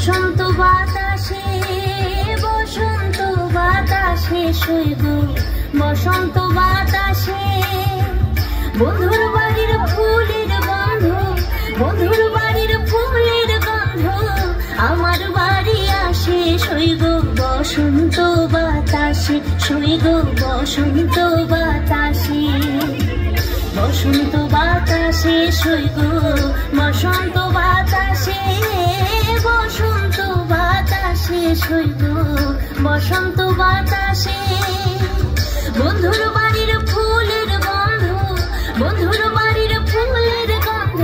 বসন্ত বাতাসে বসন্ত বাতাসে শৈব বসন্ত বাতাসে বন্ধুর বাড়ির ফুলের গন্ধ বন্ধুর বাড়ির ফুলের গন্ধ আমার বাড়ি আসে শৈব বসন্ত বাতাসে শৈব বসন্ত বাতাসে বসন্ত বাতাসে শৈব বসন্ত বাতাসে বসন্ত বাতাসে শৈব বসন্ত বাতাসে বন্ধুর বাড়ির ফুলের গন্ধ বন্ধুর বাড়ির ফুলের গন্ধ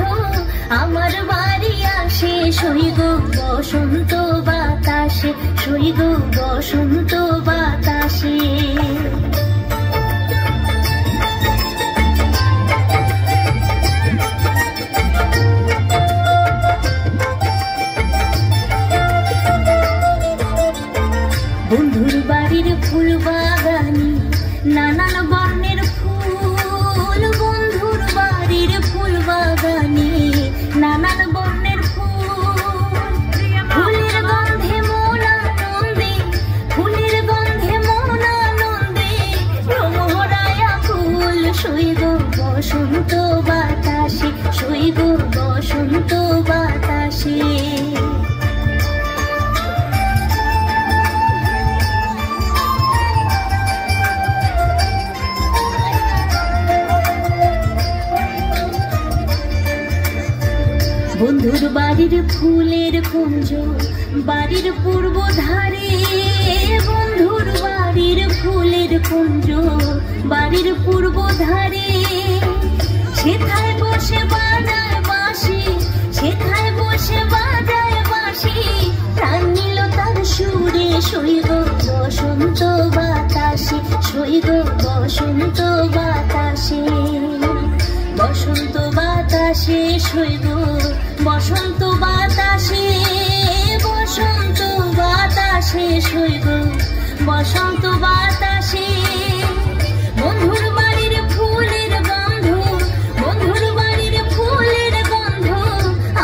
আমার বাড়ি আসে শৈব বসন্ত বাতাসে শৈব বসন্ত বাতাসে বন্ধুর বাড়ির ফুল বাগানে নানান বর্ণের ফুল বন্ধুর বাড়ির ফুল বাগানে নানান বর্ণের ফুল ফুলের গন্ধে মন আনন্দে ফুলের গন্ধে মন আনন্দে ভ্রমরায়া ফুল শৈব বসন্ত বাতাসে শৈব বসন্ত বাতাসে বন্ধুর বাড়ির ফুলের কুঞ্জ বাড়ির পূর্ব ধারে বন্ধুর বাড়ির ফুলের কুঞ্জ বাড়ির পূর্ব ধারে সেথায় বসে বাজায় বাঁশি সেথায় বসে বাজায় বাঁশি প্রাণ নিল তার সুরে শৈব বসন্ত বাতাসে শৈব বসন্ত বাতাসে বসন্ত বাতাসে শৈব বসন্ত বাতাসে বসন্ত বাতাসে শৈব বসন্ত বাতাসে বন্ধুর বাড়ির ফুলের গন্ধ বন্ধুর বাড়ির ফুলের গন্ধ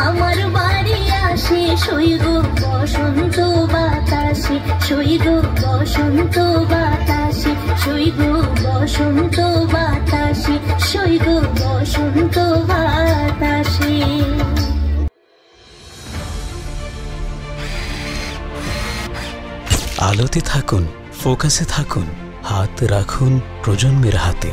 আমার বাড়ি আসে শৈব বসন্ত বাতাসে শৈব বসন্ত বাতাসে শৈব বসন্ত বাতাসে শৈব বসন্ত বাতাসে আলোতে থাকুন ফোকাসে থাকুন হাত রাখুন প্রজন্মের হাতে।